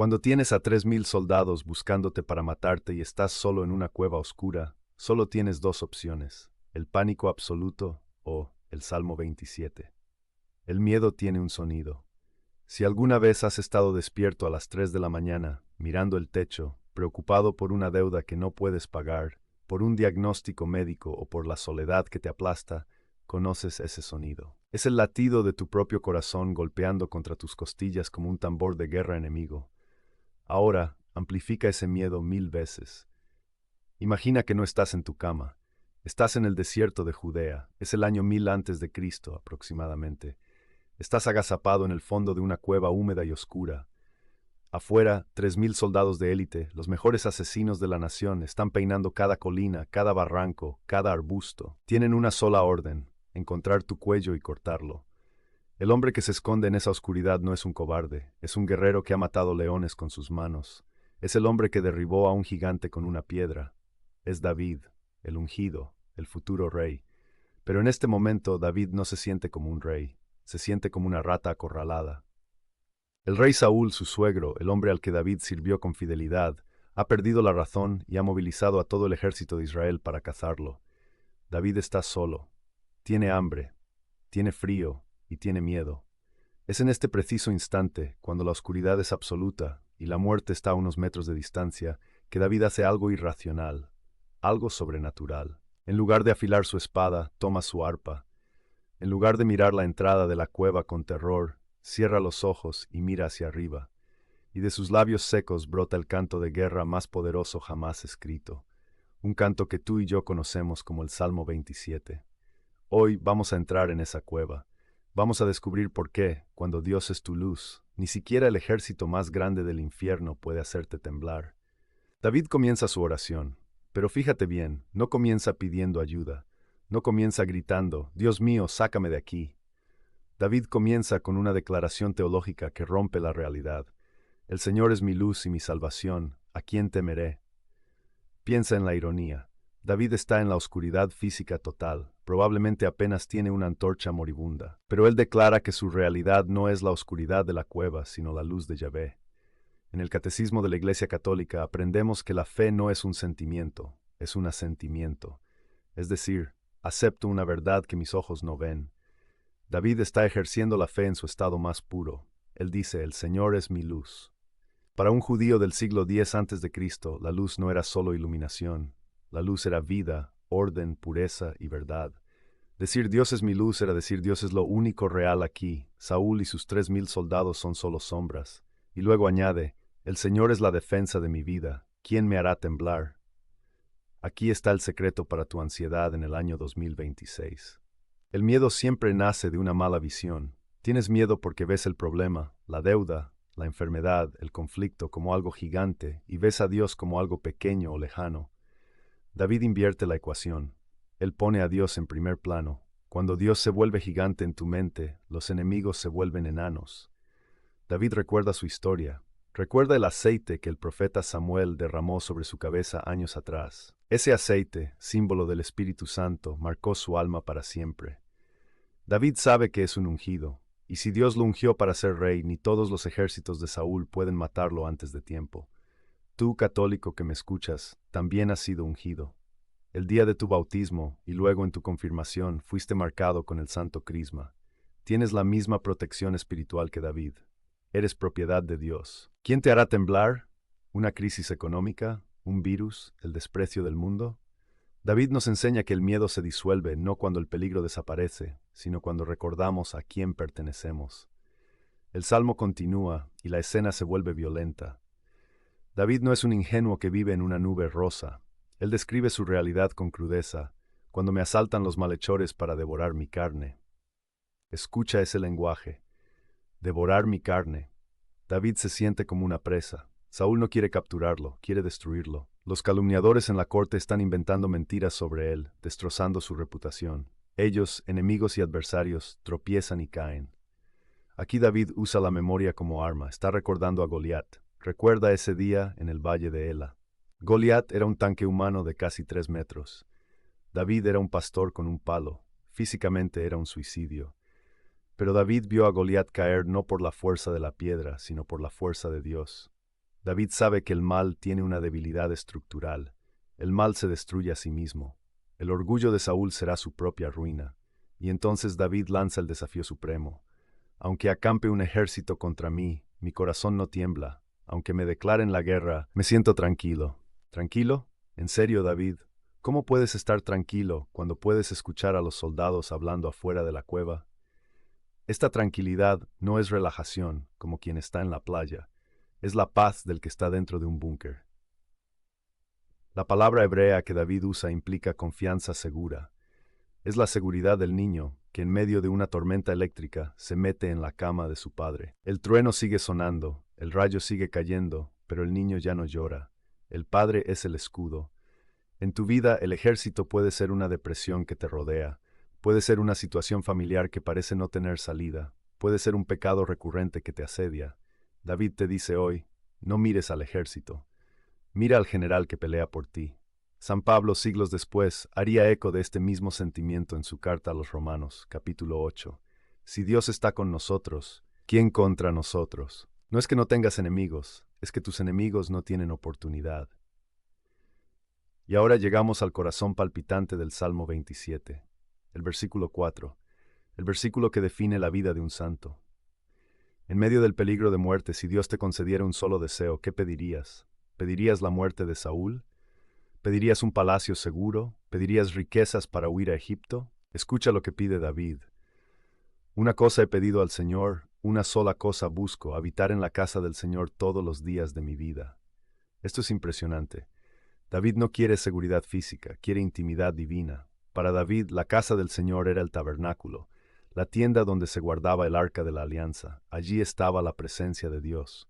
Cuando tienes a 3000 soldados buscándote para matarte y estás solo en una cueva oscura, solo tienes dos opciones: el pánico absoluto o el Salmo 27. El miedo tiene un sonido. Si alguna vez has estado despierto a las 3 de la mañana, mirando el techo, preocupado por una deuda que no puedes pagar, por un diagnóstico médico o por la soledad que te aplasta, conoces ese sonido. Es el latido de tu propio corazón golpeando contra tus costillas como un tambor de guerra enemigo. Ahora, amplifica ese miedo 1000 veces. Imagina que no estás en tu cama. Estás en el desierto de Judea. Es el año 1000 antes de Cristo, aproximadamente. Estás agazapado en el fondo de una cueva húmeda y oscura. Afuera, 3000 soldados de élite, los mejores asesinos de la nación, están peinando cada colina, cada barranco, cada arbusto. Tienen una sola orden: encontrar tu cuello y cortarlo. El hombre que se esconde en esa oscuridad no es un cobarde, es un guerrero que ha matado leones con sus manos. Es el hombre que derribó a un gigante con una piedra. Es David, el ungido, el futuro rey. Pero en este momento David no se siente como un rey, se siente como una rata acorralada. El rey Saúl, su suegro, el hombre al que David sirvió con fidelidad, ha perdido la razón y ha movilizado a todo el ejército de Israel para cazarlo. David está solo, tiene hambre, tiene frío y tiene miedo. Es en este preciso instante, cuando la oscuridad es absoluta y la muerte está a unos metros de distancia, que David hace algo irracional, algo sobrenatural. En lugar de afilar su espada, toma su arpa. En lugar de mirar la entrada de la cueva con terror, cierra los ojos y mira hacia arriba, y de sus labios secos brota el canto de guerra más poderoso jamás escrito, un canto que tú y yo conocemos como el Salmo 27. Hoy vamos a entrar en esa cueva. Vamos a descubrir por qué, cuando Dios es tu luz, ni siquiera el ejército más grande del infierno puede hacerte temblar. David comienza su oración, pero fíjate bien, no comienza pidiendo ayuda, no comienza gritando: «Dios mío, sácame de aquí». David comienza con una declaración teológica que rompe la realidad. El Señor es mi luz y mi salvación, ¿a quién temeré? Piensa en la ironía. David está en la oscuridad física total, probablemente apenas tiene una antorcha moribunda, pero él declara que su realidad no es la oscuridad de la cueva, sino la luz de Yahvé. En el Catecismo de la Iglesia Católica aprendemos que la fe no es un sentimiento, es un asentimiento. Es decir, acepto una verdad que mis ojos no ven. David está ejerciendo la fe en su estado más puro. Él dice: «El Señor es mi luz». Para un judío del siglo X a.C., la luz no era solo iluminación. La luz era vida, orden, pureza y verdad. Decir «Dios es mi luz» era decir «Dios es lo único real aquí. Saúl y sus 3000 soldados son solo sombras». Y luego añade: «El Señor es la defensa de mi vida. ¿Quién me hará temblar?». Aquí está el secreto para tu ansiedad en el año 2026. El miedo siempre nace de una mala visión. Tienes miedo porque ves el problema, la deuda, la enfermedad, el conflicto como algo gigante y ves a Dios como algo pequeño o lejano. David invierte la ecuación. Él pone a Dios en primer plano. Cuando Dios se vuelve gigante en tu mente, los enemigos se vuelven enanos. David recuerda su historia. Recuerda el aceite que el profeta Samuel derramó sobre su cabeza años atrás. Ese aceite, símbolo del Espíritu Santo, marcó su alma para siempre. David sabe que es un ungido, y si Dios lo ungió para ser rey, ni todos los ejércitos de Saúl pueden matarlo antes de tiempo. Tú, católico que me escuchas, también has sido ungido. El día de tu bautismo y luego en tu confirmación fuiste marcado con el santo crisma. Tienes la misma protección espiritual que David. Eres propiedad de Dios. ¿Quién te hará temblar? ¿Una crisis económica? ¿Un virus? ¿El desprecio del mundo? David nos enseña que el miedo se disuelve no cuando el peligro desaparece, sino cuando recordamos a quién pertenecemos. El salmo continúa y la escena se vuelve violenta. David no es un ingenuo que vive en una nube rosa. Él describe su realidad con crudeza: «Cuando me asaltan los malhechores para devorar mi carne». Escucha ese lenguaje: devorar mi carne. David se siente como una presa. Saúl no quiere capturarlo, quiere destruirlo. Los calumniadores en la corte están inventando mentiras sobre él, destrozando su reputación. Ellos, enemigos y adversarios, tropiezan y caen. Aquí David usa la memoria como arma, está recordando a Goliat. Recuerda ese día en el valle de Ela. Goliat era un tanque humano de casi 3 metros. David era un pastor con un palo. Físicamente era un suicidio. Pero David vio a Goliat caer no por la fuerza de la piedra, sino por la fuerza de Dios. David sabe que el mal tiene una debilidad estructural. El mal se destruye a sí mismo. El orgullo de Saúl será su propia ruina. Y entonces David lanza el desafío supremo. Aunque acampe un ejército contra mí, mi corazón no tiembla. Aunque me declaren la guerra, me siento tranquilo. ¿Tranquilo? ¿En serio, David? ¿Cómo puedes estar tranquilo cuando puedes escuchar a los soldados hablando afuera de la cueva? Esta tranquilidad no es relajación, como quien está en la playa. Es la paz del que está dentro de un búnker. La palabra hebrea que David usa implica confianza segura. Es la seguridad del niño que en medio de una tormenta eléctrica se mete en la cama de su padre. El trueno sigue sonando, el rayo sigue cayendo, pero el niño ya no llora. El padre es el escudo. En tu vida, el ejército puede ser una depresión que te rodea, puede ser una situación familiar que parece no tener salida, puede ser un pecado recurrente que te asedia. David te dice hoy, no mires al ejército, mira al general que pelea por ti. San Pablo, siglos después, haría eco de este mismo sentimiento en su carta a los Romanos, capítulo 8. Si Dios está con nosotros, ¿quién contra nosotros? No es que no tengas enemigos, es que tus enemigos no tienen oportunidad. Y ahora llegamos al corazón palpitante del Salmo 27, el versículo 4, el versículo que define la vida de un santo. En medio del peligro de muerte, si Dios te concediera un solo deseo, ¿qué pedirías? ¿Pedirías la muerte de Saúl? ¿Pedirías un palacio seguro? ¿Pedirías riquezas para huir a Egipto? Escucha lo que pide David. Una cosa he pedido al Señor, una sola cosa busco, habitar en la casa del Señor todos los días de mi vida. Esto es impresionante. David no quiere seguridad física, quiere intimidad divina. Para David, la casa del Señor era el tabernáculo, la tienda donde se guardaba el arca de la alianza. Allí estaba la presencia de Dios.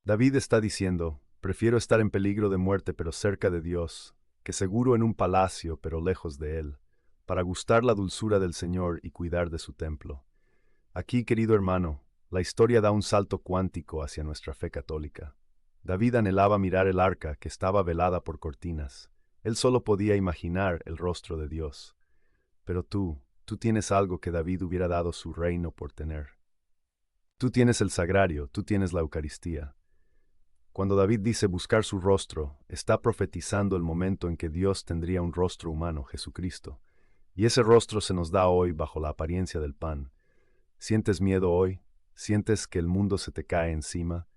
David está diciendo, prefiero estar en peligro de muerte pero cerca de Dios, que seguro en un palacio pero lejos de Él, para gustar la dulzura del Señor y cuidar de su templo. Aquí, querido hermano, la historia da un salto cuántico hacia nuestra fe católica. David anhelaba mirar el arca que estaba velada por cortinas. Él solo podía imaginar el rostro de Dios. Pero tú tienes algo que David hubiera dado su reino por tener. Tú tienes el sagrario, tú tienes la Eucaristía. Cuando David dice buscar su rostro, está profetizando el momento en que Dios tendría un rostro humano, Jesucristo. Y ese rostro se nos da hoy bajo la apariencia del pan. ¿Sientes miedo hoy? ¿Sientes que el mundo se te cae encima?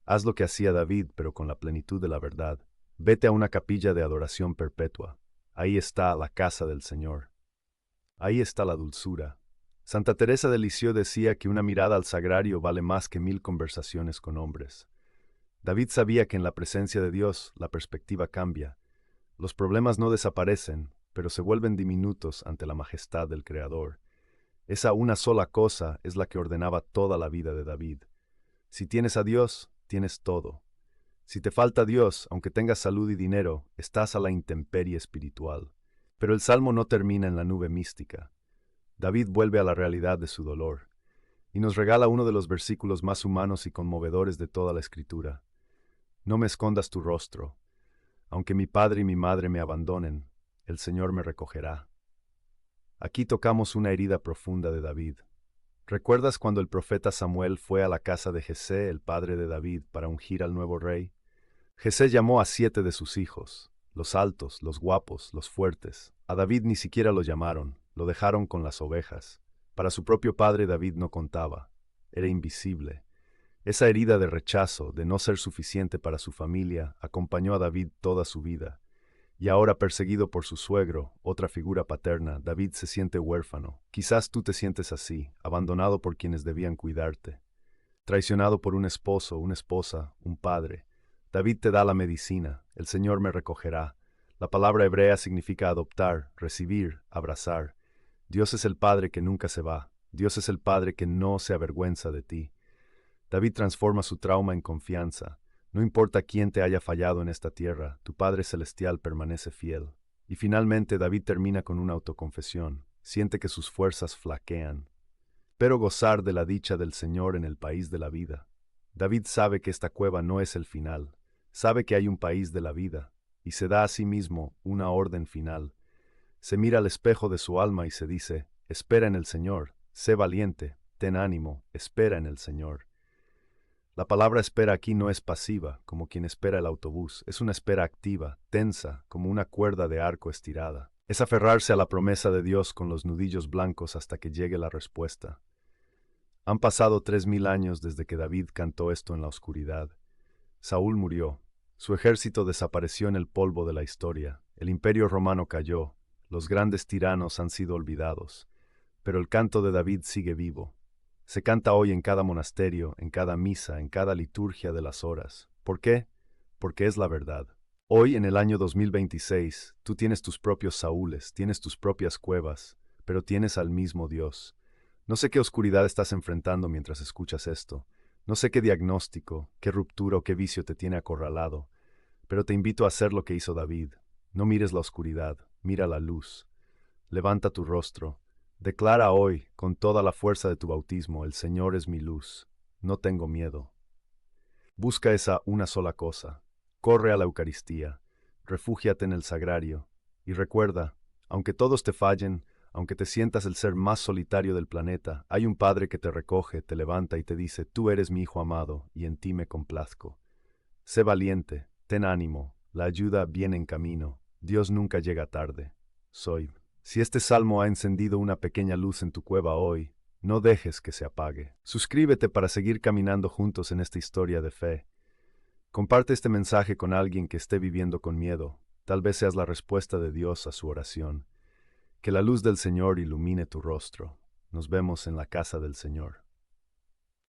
Haz lo que hacía David, pero con la plenitud de la verdad. Vete a una capilla de adoración perpetua. Ahí está la casa del Señor. Ahí está la dulzura. Santa Teresa de Lisieux decía que una mirada al sagrario vale más que 1000 conversaciones con hombres. David sabía que en la presencia de Dios la perspectiva cambia. Los problemas no desaparecen, pero se vuelven diminutos ante la majestad del Creador. Esa una sola cosa es la que ordenaba toda la vida de David. Si tienes a Dios, tienes todo. Si te falta Dios, aunque tengas salud y dinero, estás a la intemperie espiritual. Pero el salmo no termina en la nube mística. David vuelve a la realidad de su dolor y nos regala uno de los versículos más humanos y conmovedores de toda la Escritura. No me escondas tu rostro. Aunque mi padre y mi madre me abandonen, el Señor me recogerá. Aquí tocamos una herida profunda de David. ¿Recuerdas cuando el profeta Samuel fue a la casa de Jesé, el padre de David, para ungir al nuevo rey? Jesé llamó a 7 de sus hijos, los altos, los guapos, los fuertes. A David ni siquiera lo llamaron, lo dejaron con las ovejas. Para su propio padre David no contaba, era invisible. Esa herida de rechazo, de no ser suficiente para su familia, acompañó a David toda su vida. Y ahora, perseguido por su suegro, otra figura paterna, David se siente huérfano. Quizás tú te sientes así, abandonado por quienes debían cuidarte. Traicionado por un esposo, una esposa, un padre. David te da la medicina, el Señor me recogerá. La palabra hebrea significa adoptar, recibir, abrazar. Dios es el Padre que nunca se va. Dios es el Padre que no se avergüenza de ti. David transforma su trauma en confianza. No importa quién te haya fallado en esta tierra, tu Padre Celestial permanece fiel. Y finalmente David termina con una autoconfesión. Siente que sus fuerzas flaquean. Pero gozar de la dicha del Señor en el país de la vida. David sabe que esta cueva no es el final. Sabe que hay un país de la vida. Y se da a sí mismo una orden final. Se mira al espejo de su alma y se dice, espera en el Señor, sé valiente, ten ánimo, espera en el Señor. La palabra espera aquí no es pasiva, como quien espera el autobús, es una espera activa, tensa, como una cuerda de arco estirada. Es aferrarse a la promesa de Dios con los nudillos blancos hasta que llegue la respuesta. Han pasado 3000 años desde que David cantó esto en la oscuridad. Saúl murió. Su ejército desapareció en el polvo de la historia. El imperio romano cayó. Los grandes tiranos han sido olvidados. Pero el canto de David sigue vivo. Se canta hoy en cada monasterio, en cada misa, en cada liturgia de las horas. ¿Por qué? Porque es la verdad. Hoy, en el año 2026, tú tienes tus propios Saúles, tienes tus propias cuevas, pero tienes al mismo Dios. No sé qué oscuridad estás enfrentando mientras escuchas esto. No sé qué diagnóstico, qué ruptura o qué vicio te tiene acorralado, pero te invito a hacer lo que hizo David. No mires la oscuridad, mira la luz. Levanta tu rostro. Declara hoy, con toda la fuerza de tu bautismo, el Señor es mi luz. No tengo miedo. Busca esa una sola cosa. Corre a la Eucaristía. Refúgiate en el sagrario. Y recuerda, aunque todos te fallen, aunque te sientas el ser más solitario del planeta, hay un Padre que te recoge, te levanta y te dice, tú eres mi Hijo amado, y en ti me complazco. Sé valiente, ten ánimo, la ayuda viene en camino, Dios nunca llega tarde. Soy. Si este salmo ha encendido una pequeña luz en tu cueva hoy, no dejes que se apague. Suscríbete para seguir caminando juntos en esta historia de fe. Comparte este mensaje con alguien que esté viviendo con miedo. Tal vez seas la respuesta de Dios a su oración. Que la luz del Señor ilumine tu rostro. Nos vemos en la casa del Señor.